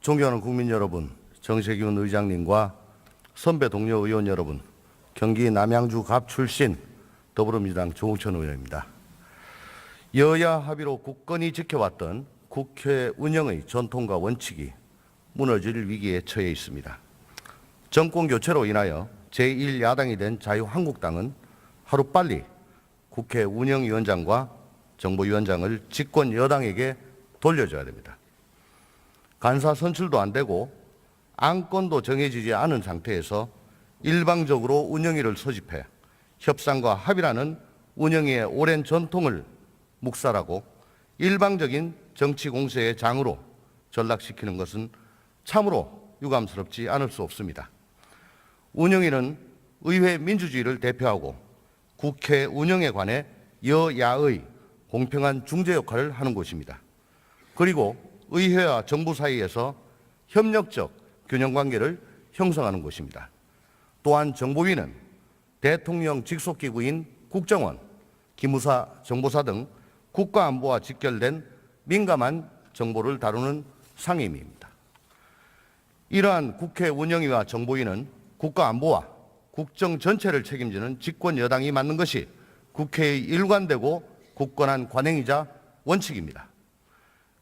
존경하는 국민 여러분, 정세균 의장님과 선배 동료 의원 여러분, 경기 남양주 갑 출신 더불어민주당 조홍천 의원입니다. 여야 합의로 굳건히 지켜왔던 국회 운영의 전통과 원칙이 무너질 위기에 처해 있습니다. 정권 교체로 인하여 제1야당이 된 자유한국당은 하루빨리 국회 운영위원장과 정보위원장을 집권 여당에게 돌려줘야 됩니다. 간사 선출도 안 되고 안건도 정해지지 않은 상태에서 일방적으로 운영위를 소집해 협상과 합의라는 운영위의 오랜 전통을 묵살하고 일방적인 정치 공세의 장으로 전락시키는 것은 참으로 유감스럽지 않을 수 없습니다. 운영위는 의회 민주주의를 대표하고 국회 운영에 관해 여야의 공평한 중재 역할을 하는 곳입니다. 그리고 의회와 정부 사이에서 협력적 균형관계를 형성하는 곳입니다. 또한 정보위는 대통령 직속기구인 국정원, 기무사, 정보사 등 국가안보와 직결된 민감한 정보를 다루는 상임위입니다. 이러한 국회 운영위와 정보위는 국가안보와 국정 전체를 책임지는 집권 여당이 맡는 것이 국회의 일관되고 굳건한 관행이자 원칙입니다.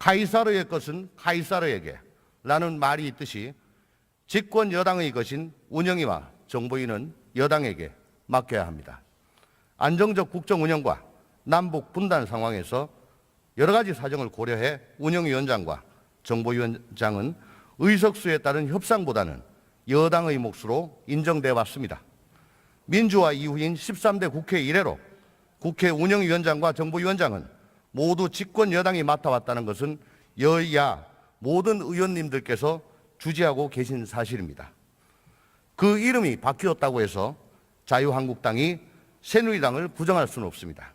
카이사르의 것은 카이사르에게 라는 말이 있듯이 집권 여당의 것인 운영위와 정보위는 여당에게 맡겨야 합니다. 안정적 국정 운영과 남북 분단 상황에서 여러 가지 사정을 고려해 운영위원장과 정보위원장은 의석수에 따른 협상보다는 여당의 몫으로 인정돼 왔습니다. 민주화 이후인 13대 국회 이래로 국회 운영위원장과 정보위원장은 모두 집권 여당이 맡아왔다는 것은 여야 모든 의원님들께서 주지하고 계신 사실입니다. 그 이름이 바뀌었다고 해서 자유한국당이 새누리당을 부정할 수는 없습니다.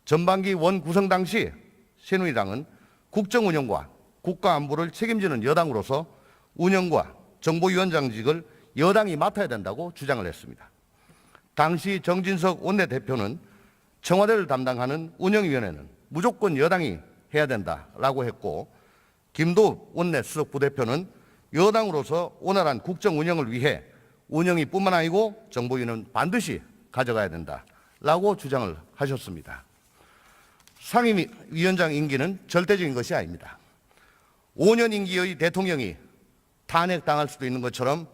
전반기 원 구성 당시 새누리당은 국정운영과 국가안보를 책임지는 여당으로서 운영과 정보위원장직을 여당이 맡아야 된다고 주장을 했습니다. 당시 정진석 원내대표는 청와대를 담당하는 운영위원회는 무조건 여당이 해야 된다라고 했고, 김도읍 원내수석 부대표는 여당으로서 원활한 국정 운영을 위해 운영위뿐만 아니고 정보위는 반드시 가져가야 된다라고 주장을 하셨습니다. 상임위원장 임기는 절대적인 것이 아닙니다. 5년 임기의 대통령이 탄핵당할 수도 있는 것처럼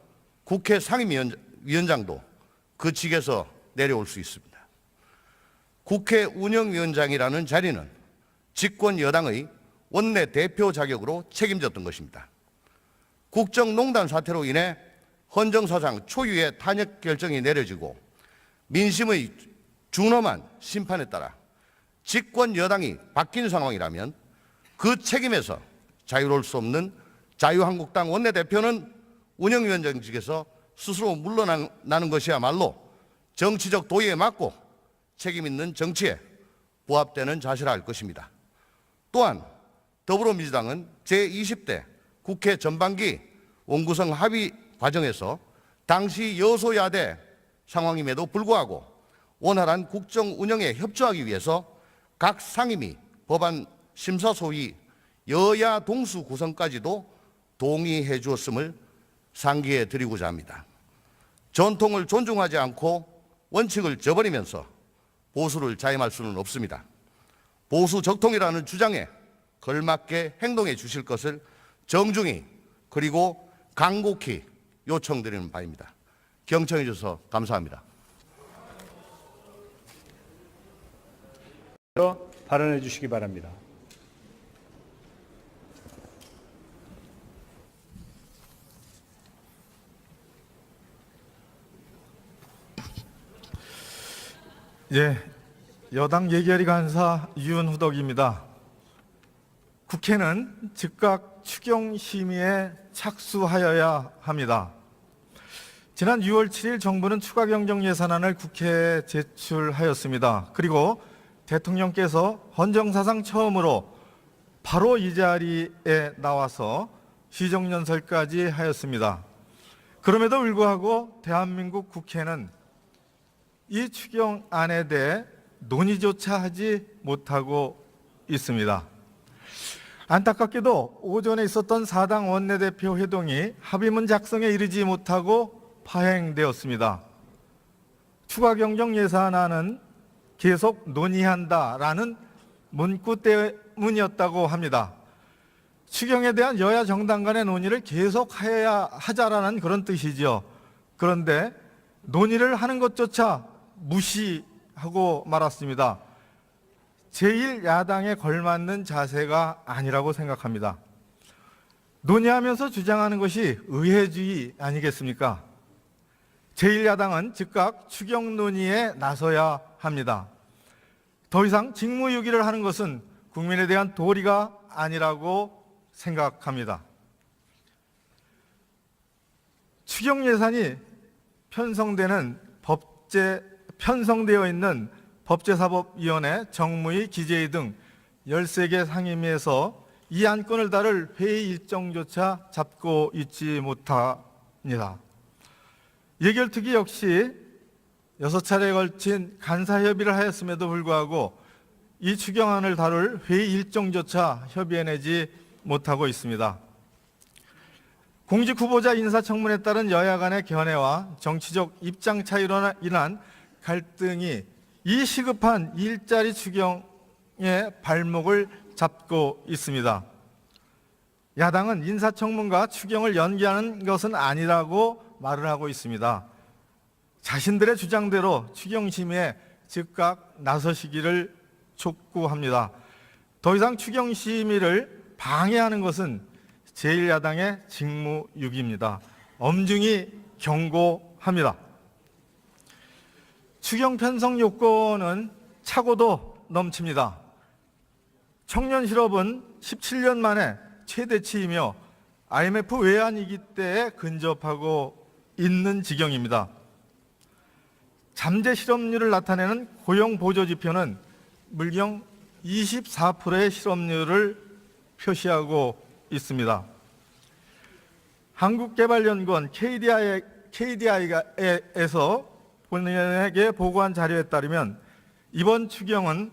국회 상임위원장도 그 직에서 내려올 수 있습니다. 국회 운영위원장이라는 자리는 집권 여당의 원내대표 자격으로 책임졌던 것입니다. 국정농단 사태로 인해 헌정사상 초유의 탄핵 결정이 내려지고 민심의 준엄한 심판에 따라 집권 여당이 바뀐 상황이라면 그 책임에서 자유로울 수 없는 자유한국당 원내대표는 운영위원장직에서 스스로 물러나는 것이야말로 정치적 도의에 맞고 책임 있는 정치에 부합되는 자세라 할 것입니다. 또한 더불어민주당은 제20대 국회 전반기 원구성 합의 과정에서 당시 여소야대 상황임에도 불구하고 원활한 국정 운영에 협조하기 위해서 각 상임위, 법안 심사 소위 여야 동수 구성까지도 동의해 주었음을 상기해 드리고자 합니다. 전통을 존중하지 않고 원칙을 저버리면서 보수를 자임할 수는 없습니다. 보수 적통이라는 주장에 걸맞게 행동해 주실 것을 정중히 그리고 간곡히 요청드리는 바입니다. 경청해 주셔서 감사합니다. 발언해 주시기 바랍니다. 예, 여당 예결위 간사 유은후덕입니다. 국회는 즉각 추경 심의에 착수하여야 합니다. 지난 6월 7일 정부는 추가 경정 예산안을 국회에 제출하였습니다. 그리고 대통령께서 헌정사상 처음으로 바로 이 자리에 나와서 시정연설까지 하였습니다. 그럼에도 불구하고 대한민국 국회는 이 추경안에 대해 논의조차 하지 못하고 있습니다. 안타깝게도 오전에 있었던 사당 원내대표 회동이 합의문 작성에 이르지 못하고 파행되었습니다. 추가 경정 예산안은 계속 논의한다라는 문구 때문이었다고 합니다. 추경에 대한 여야 정당 간의 논의를 계속해야 하자라는 그런 뜻이죠. 그런데 논의를 하는 것조차 무시하고 말았습니다. 제1야당에 걸맞는 자세가 아니라고 생각합니다. 논의하면서 주장하는 것이 의회주의 아니겠습니까? 제1야당은 즉각 추경 논의에 나서야 합니다. 더 이상 직무유기를 하는 것은 국민에 대한 도리가 아니라고 생각합니다. 추경 예산이 편성되어 있는 법제사법위원회, 정무위, 기재위 등 13개 상임위에서 이 안건을 다룰 회의 일정조차 잡고 있지 못합니다. 예결특위 역시 6차례에 걸친 간사협의를 하였음에도 불구하고 이 추경안을 다룰 회의 일정조차 협의해내지 못하고 있습니다. 공직 후보자 인사청문회에 따른 여야 간의 견해와 정치적 입장 차이로 인한 갈등이 이 시급한 일자리 추경의 발목을 잡고 있습니다. 야당은 인사청문과 추경을 연기하는 것은 아니라고 말을 하고 있습니다. 자신들의 주장대로 추경심의에 즉각 나서시기를 촉구합니다. 더 이상 추경심의를 방해하는 것은 제1야당의 직무유기입니다. 엄중히 경고합니다. 추경 편성 요건은 차고도 넘칩니다. 청년 실업은 17년 만에 최대치이며 IMF 외환위기 때에 근접하고 있는 지경입니다. 잠재 실업률을 나타내는 고용보조지표는 물경 24%의 실업률을 표시하고 있습니다. 한국개발연구원 KDI에서 본인에게 보고한 자료에 따르면 이번 추경은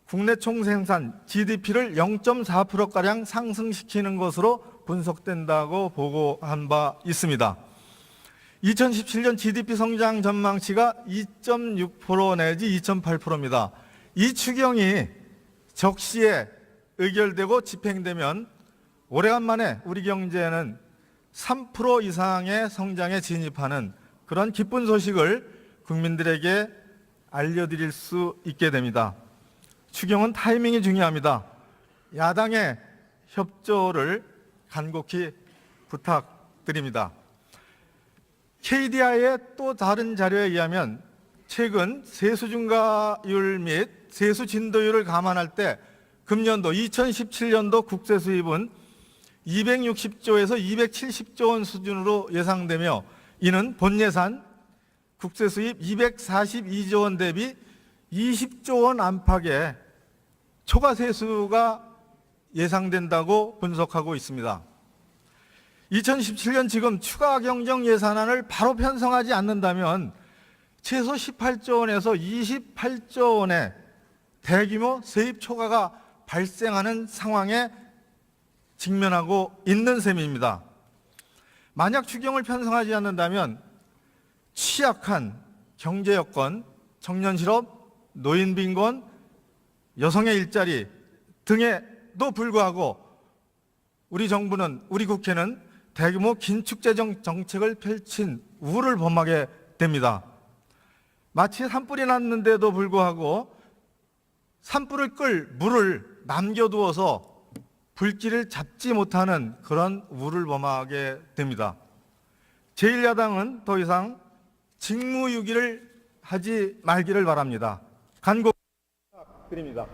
국내 총생산 GDP를 0.4%가량 상승시키는 것으로 분석된다고 보고한 바 있습니다. 2017년 GDP 성장 전망치가 2.6% 내지 2.8%입니다. 이 추경이 적시에 의결되고 집행되면 오래간만에 우리 경제는 3% 이상의 성장에 진입하는 그런 기쁜 소식을 국민들에게 알려드릴 수 있게 됩니다. 추경은 타이밍이 중요합니다. 야당의 협조를 간곡히 부탁드립니다. KDI의 또 다른 자료에 의하면 최근 세수 증가율 및 세수 진도율을 감안할 때 금년도 2017년도 국세 수입은 260조에서 270조 원 수준으로 예상되며 이는 본 예산 국세 수입 242조 원 대비 20조 원 안팎의 초과 세수가 예상된다고 분석하고 있습니다. 2017년 지금 추가 경정 예산안을 바로 편성하지 않는다면 최소 18조 원에서 28조 원의 대규모 세입 초과가 발생하는 상황에 직면하고 있는 셈입니다. 만약 추경을 편성하지 않는다면 취약한 경제 여건, 청년 실업, 노인 빈곤, 여성의 일자리 등에도 불구하고 우리 정부는, 우리 국회는 대규모 긴축 재정 정책을 펼친 우를 범하게 됩니다. 마치 산불이 났는데도 불구하고 산불을 끌 물을 남겨두어서 불길을 잡지 못하는 그런 우를 범하게 됩니다. 제1야당은 더 이상 직무유기를 하지 말기를 바랍니다. 간곡히 부탁드립니다.